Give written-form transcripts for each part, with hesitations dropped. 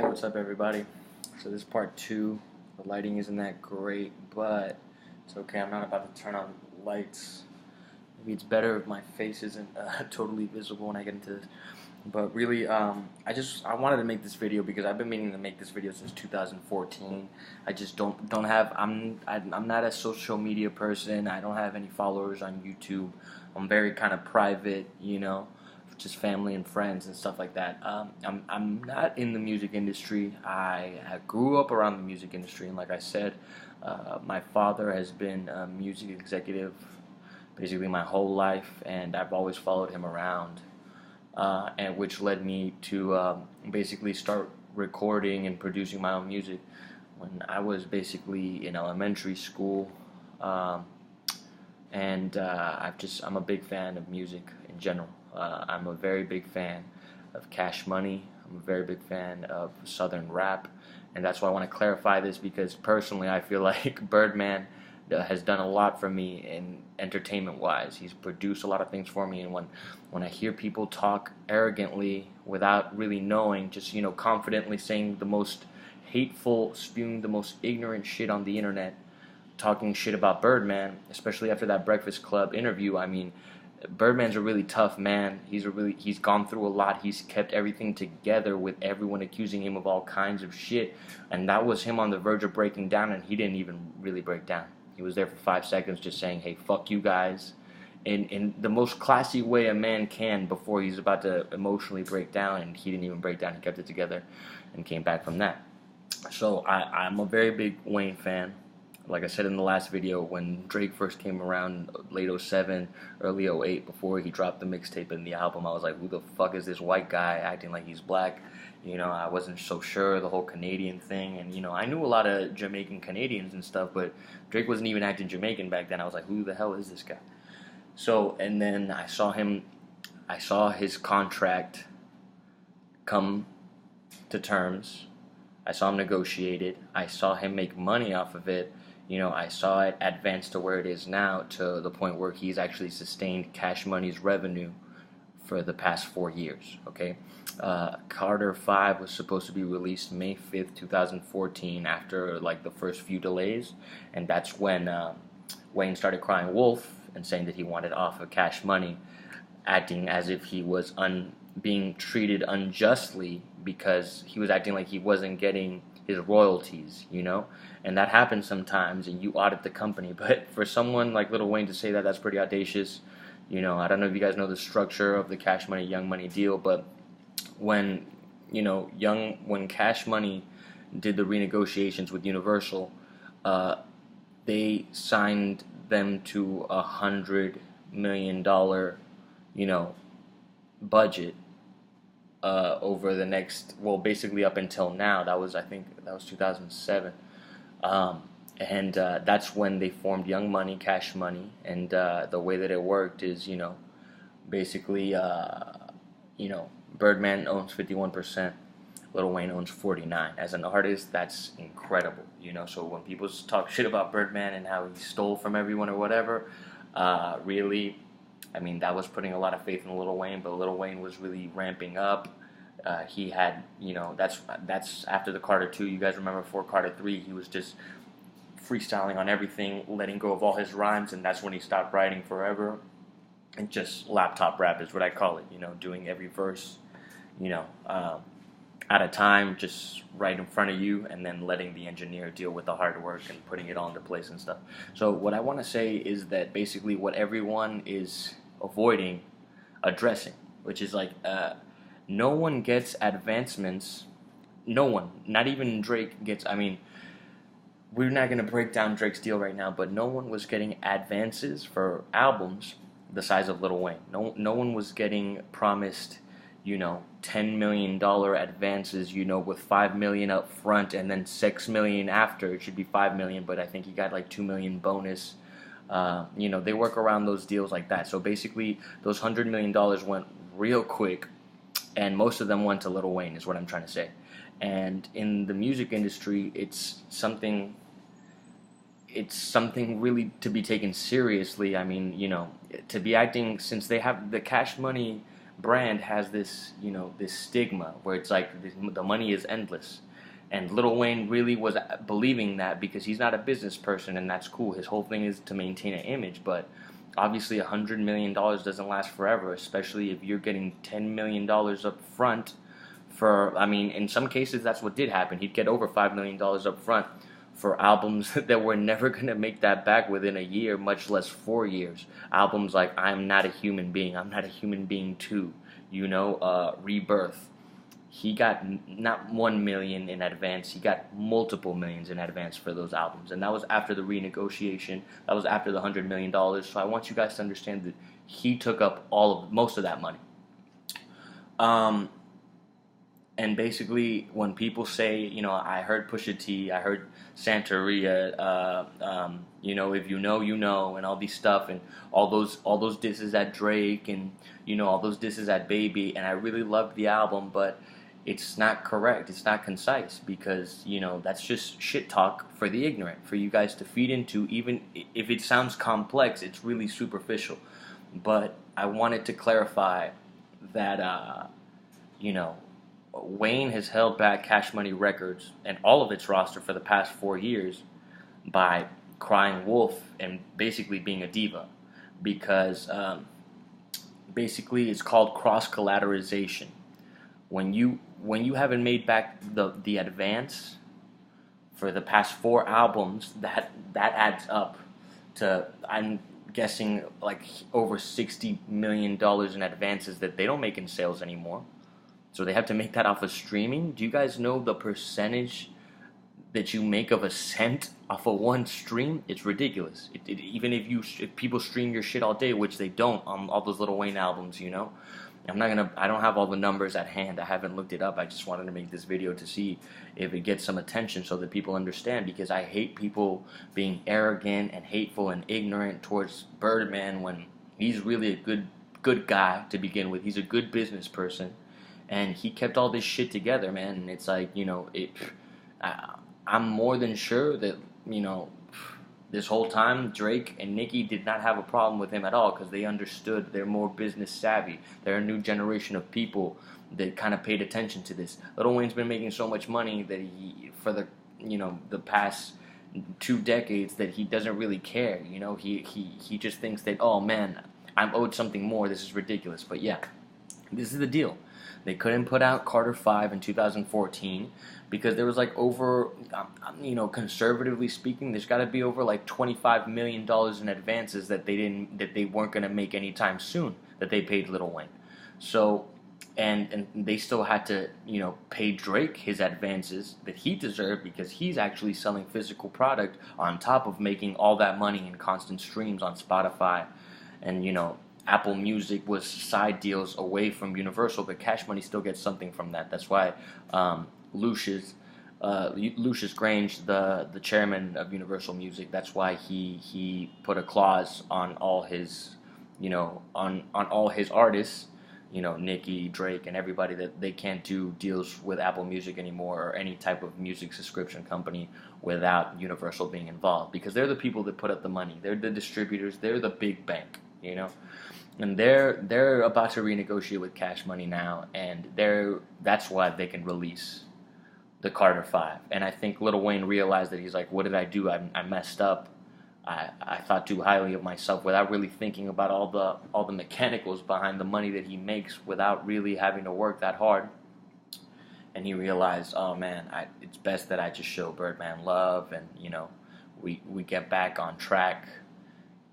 What's up, everybody? So this is part 2. The lighting isn't that great, but it's okay. I'm not about to turn on lights. Maybe it's better if my face isn't totally visible when I get into this. But really, I wanted to make this video because I've been meaning to make this video since 2014. I just don't have. I'm not a social media person. I don't have any followers on YouTube. I'm very kind of private, just family and friends and stuff like that. I'm not in the music industry. I grew up around the music industry, and like I said, my father has been a music executive basically my whole life, and I've always followed him around, and which led me to basically start recording and producing my own music when I was basically in elementary school. I'm a big fan of music in general. I'm a very big fan of Cash Money. I'm a very big fan of Southern rap, and that's why I want to clarify this, because personally I feel like Birdman has done a lot for me in entertainment-wise. He's produced a lot of things for me, and when I hear people talk arrogantly without really knowing, just confidently saying the most hateful, spewing the most ignorant shit on the internet, talking shit about Birdman, especially after that Breakfast Club interview. I mean, Birdman's a really tough man. He's gone through a lot. He's kept everything together with everyone accusing him of all kinds of shit, and that was him on the verge of breaking down, and he didn't even really break down. He was there for 5 seconds just saying, "Hey, fuck you guys," in the most classy way a man can before he's about to emotionally break down, and he didn't even break down. He kept it together and came back from that. So I'm a very big Wayne fan. Like I said in the last video, when Drake first came around, late 07, early 08, before he dropped the mixtape and the album, I was like, who the fuck is this white guy acting like he's black? I wasn't so sure, the whole Canadian thing, and I knew a lot of Jamaican Canadians and stuff, but Drake wasn't even acting Jamaican back then. I was like, who the hell is this guy? So, and then I saw his contract come to terms. I saw him negotiate it. I saw him make money off of it. I saw it advance to where it is now, to the point where he's actually sustained Cash Money's revenue for the past 4 years, okay? Carter 5 was supposed to be released May 5th, 2014, after like the first few delays, and that's when Wayne started crying wolf and saying that he wanted off of Cash Money, acting as if he was being treated unjustly because he was acting like he wasn't getting his royalties, and that happens sometimes, and you audit the company. But for someone like Lil Wayne to say that, that's pretty audacious. I don't know if you guys know the structure of the Cash Money Young Money deal, but when Cash Money did the renegotiations with Universal, they signed them to $100 million, budget over the next, well, basically up until now. I think that was 2007, and that's when they formed Young Money, Cash Money, and the way that it worked is, basically, Birdman owns 51%, Lil Wayne owns 49%. As an artist, that's incredible, So when people talk shit about Birdman and how he stole from everyone or whatever, really, I mean, that was putting a lot of faith in Lil Wayne, but Lil Wayne was really ramping up. He had, that's after the Carter 2. You guys remember before Carter 3, he was just freestyling on everything, letting go of all his rhymes, and that's when he stopped writing forever. And just laptop rap is what I call it, doing every verse, at a time, just right in front of you, and then letting the engineer deal with the hard work and putting it all into place and stuff. So what I want to say is that basically what everyone is avoiding addressing, which is like, no one gets advancements. No one, not even Drake gets, I mean, we're not going to break down Drake's deal right now, but no one was getting advances for albums the size of Lil Wayne. No one was getting promised, $10 million advances, with $5 million up front and then $6 million after. It should be $5 million, but I think he got like $2 million bonus. They work around those deals like that. So basically, those $100 million went real quick, and most of them went to Lil Wayne, is what I'm trying to say. And in the music industry, it's something really to be taken seriously. I mean, to be acting, since they have the Cash Money brand has this, this stigma where it's like the money is endless. And Lil Wayne really was believing that because he's not a business person, and that's cool. His whole thing is to maintain an image, but obviously $100 million doesn't last forever, especially if you're getting $10 million up front for, I mean, in some cases that's what did happen. He'd get over $5 million up front for albums that were never going to make that back within a year, much less 4 years. Albums like I'm Not a Human Being, I'm Not a Human Being 2, Rebirth. He got not 1 million in advance, he got multiple millions in advance for those albums. And that was after the renegotiation, that was after the $100 million. So I want you guys to understand that he took up most of that money. And basically, when people say, I heard Pusha T, I heard Santeria, if you know, you know, and all these stuff, and all those disses at Drake, and all those disses at Baby, and I really loved the album, but it's not correct, it's not concise, because that's just shit talk for the ignorant, for you guys to feed into. Even if it sounds complex, it's really superficial. But I wanted to clarify that, Wayne has held back Cash Money Records and all of its roster for the past 4 years by crying wolf and basically being a diva, because basically it's called cross collateralization. When you haven't made back the advance for the past 4 albums, that adds up to, I'm guessing, like over $60 million in advances that they don't make in sales anymore. So they have to make that off of streaming. Do you guys know the percentage that you make of a cent off of one stream? It's ridiculous. Even if people stream your shit all day, which they don't on all those Lil Wayne albums, I don't have all the numbers at hand. I haven't looked it up. I just wanted to make this video to see if it gets some attention so that people understand, because I hate people being arrogant and hateful and ignorant towards Birdman when he's really a good guy to begin with. He's a good business person. And he kept all this shit together, man. And it's like, I'm more than sure that, this whole time Drake and Nicki did not have a problem with him at all, because they understood. They're more business savvy. They're a new generation of people that kind of paid attention to this. Lil Wayne's been making so much money that for the past 2 decades, that he doesn't really care. He just thinks that, oh man, I'm owed something more. This is ridiculous. But yeah, this is the deal. They couldn't put out Carter 5 in 2014 because there was like over, conservatively speaking, there's got to be over like $25 million in advances that they weren't going to make anytime soon, that they paid Lil Wayne. So, and they still had to, pay Drake his advances that he deserved, because he's actually selling physical product on top of making all that money in constant streams on Spotify. And, Apple Music was side deals away from Universal, but Cash Money still gets something from that. That's why Lucius Grange, the chairman of Universal Music, that's why he put a clause on all his, on all his artists, Nicki, Drake, and everybody, that they can't do deals with Apple Music anymore, or any type of music subscription company, without Universal being involved, because they're the people that put up the money. They're the distributors. They're the big bank, And they're about to renegotiate with Cash Money now, and that's why they can release the Carter 5. And I think Lil Wayne realized that. He's like, what did I do? I messed up. I thought too highly of myself without really thinking about all the mechanicals behind the money that he makes, without really having to work that hard. And he realized, oh man, it's best that I just show Birdman love, and we get back on track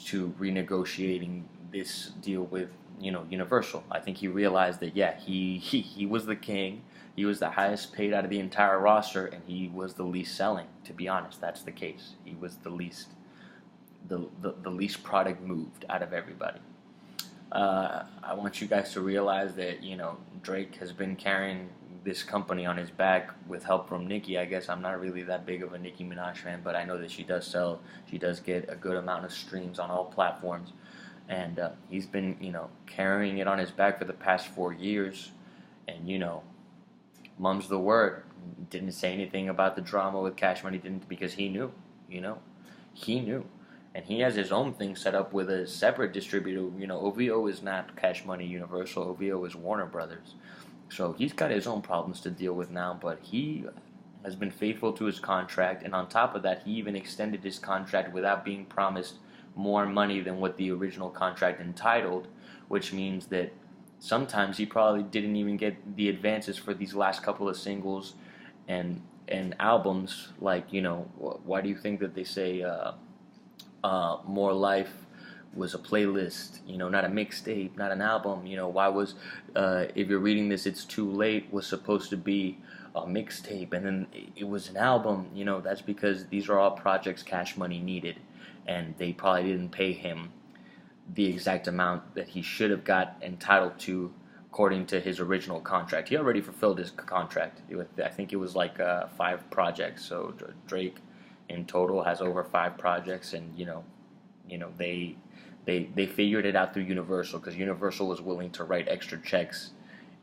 to renegotiating this deal with Universal. I think he realized that, yeah, he was the king. He was the highest paid out of the entire roster, and he was the least selling. To be honest, that's the case. He was the least product moved out of everybody. I want you guys to realize that Drake has been carrying this company on his back with help from Nicki. I guess I'm not really that big of a Nicki Minaj fan, but I know that she does get a good amount of streams on all platforms. And he's been, carrying it on his back for the past 4 years. And, mum's the word. Didn't say anything about the drama with Cash Money, because he knew, he knew. and he has his own thing set up with a separate distributor. You know, OVO is not Cash Money Universal. OVO is Warner Brothers. So he's got his own problems to deal with now, but he has been faithful to his contract, and on top of that, he even extended his contract without being promised more money than what the original contract entitled, which means that sometimes he probably didn't even get the advances for these last couple of singles and albums. Like, you know, why do you think that they say More Life was a playlist, you know, not a mixtape, not an album? You know, why was If You're Reading This It's Too Late was supposed to be a mixtape and then it was an album? You know, that's because these are all projects Cash Money needed, and they probably didn't pay him the exact amount that he should have got entitled to according to his original contract. He already fulfilled his contract. I think it was like 5 projects. So Drake in total has over 5 projects, and they figured it out through Universal, because Universal was willing to write extra checks,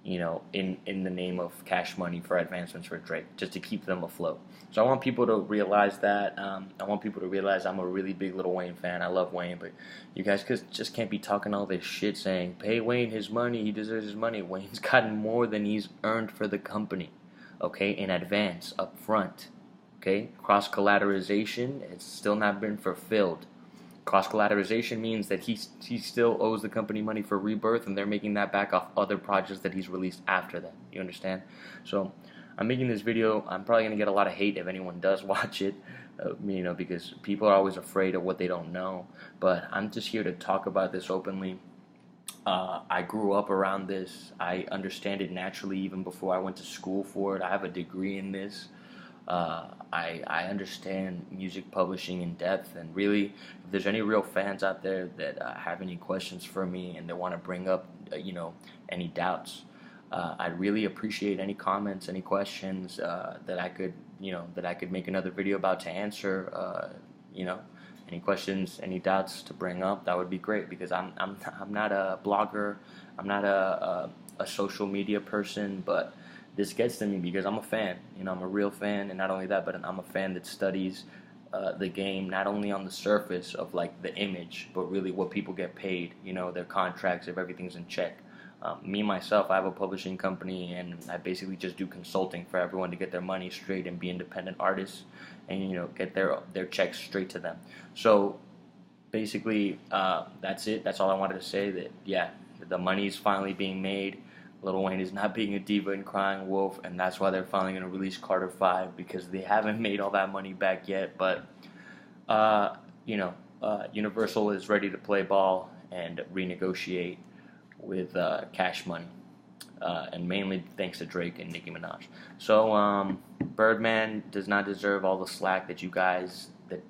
you know, in the name of Cash Money for advancements for Drake, just to keep them afloat. So I want people to realize that. I want people to realize I'm a really big Lil Wayne fan. I love Wayne, but you guys just can't be talking all this shit saying, pay Wayne his money, he deserves his money. Wayne's gotten more than he's earned for the company, okay, in advance, up front, okay? Cross-collateralization, it's still not been fulfilled. Cross-collateralization means that he still owes the company money for Rebirth, and they're making that back off other projects that he's released after that. You understand? So I'm making this video. I'm probably going to get a lot of hate if anyone does watch it, you know, because people are always afraid of what they don't know. But I'm just here to talk about this openly. I grew up around this. I understand it naturally even before I went to school for it. I have a degree in this. I understand music publishing in depth, and really, if there's any real fans out there that have any questions for me and they want to bring up, you know, any doubts, I'd really appreciate any comments, any questions that I could, you know, that I could make another video about to answer. You know, any questions, any doubts to bring up, that would be great, because I'm not a blogger, I'm not a social media person, but this gets to me because I'm a fan. You know, I'm a real fan, and not only that, but I'm a fan that studies the game, not only on the surface of like the image, but really what people get paid, you know, their contracts, if everything's in check. Me, myself, I have a publishing company, and I basically just do consulting for everyone to get their money straight and be independent artists, and, you know, get their checks straight to them. So basically, that's it. That's all I wanted to say, that, yeah, the money's finally being made. Lil Wayne is not being a diva and crying wolf, and that's why they're finally going to release Carter 5, because they haven't made all that money back yet. But, you know, Universal is ready to play ball and renegotiate with Cash Money, and mainly thanks to Drake and Nicki Minaj. So, Birdman does not deserve all the slack that you guys that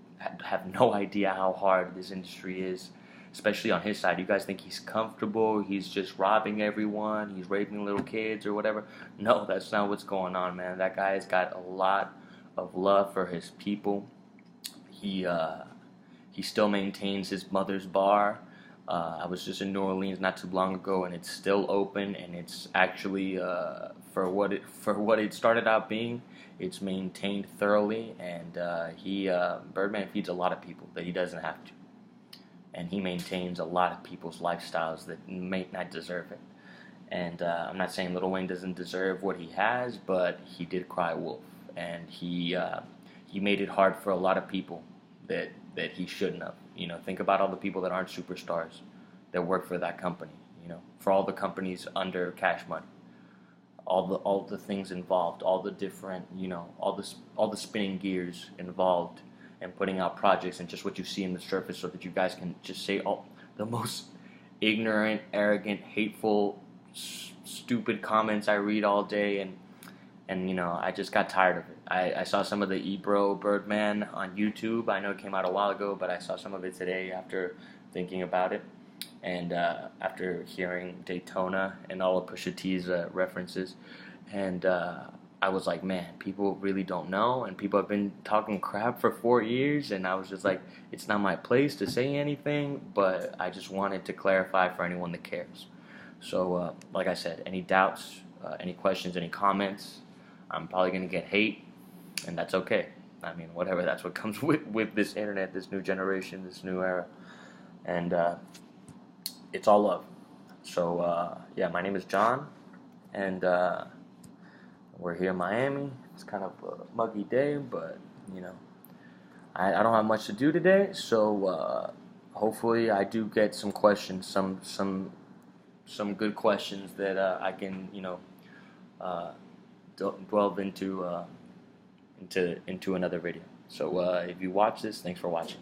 have no idea how hard this industry is, especially on his side. You guys think he's comfortable, he's just robbing everyone, he's raping little kids or whatever. No, that's not what's going on, man. That guy has got a lot of love for his people. He still maintains his mother's bar. I was just in New Orleans not too long ago, and it's still open, and it's actually for what it started out being, it's maintained thoroughly, and Birdman feeds a lot of people that he doesn't have to. And he maintains a lot of people's lifestyles that may not deserve it. And I'm not saying Lil Wayne doesn't deserve what he has, but he did cry wolf, and he made it hard for a lot of people that he shouldn't have. You know, think about all the people that aren't superstars that work for that company. You know, for all the companies under Cash Money, all the things involved, all the different, you know, all the spinning gears involved, and putting out projects, and just what you see in the surface, so that you guys can just say all the most ignorant, arrogant, hateful, stupid comments I read all day, and you know, I just got tired of it. I saw some of the Ebro Birdman on YouTube. I know it came out a while ago, but I saw some of it today after thinking about it, and after hearing Daytona and all of Pusha T's references, and I was like, man, people really don't know, and people have been talking crap for 4 years, and I was just like, it's not my place to say anything, but I just wanted to clarify for anyone that cares. So, like I said, any doubts, any questions, any comments, I'm probably going to get hate, and that's okay. I mean, whatever. That's what comes with this internet, this new generation, this new era, and it's all love. So yeah, my name is John, and we're here in Miami. It's kind of a muggy day, but you know, I don't have much to do today, so hopefully I do get some questions, some good questions that I can delve into another video. So if you watch this, thanks for watching.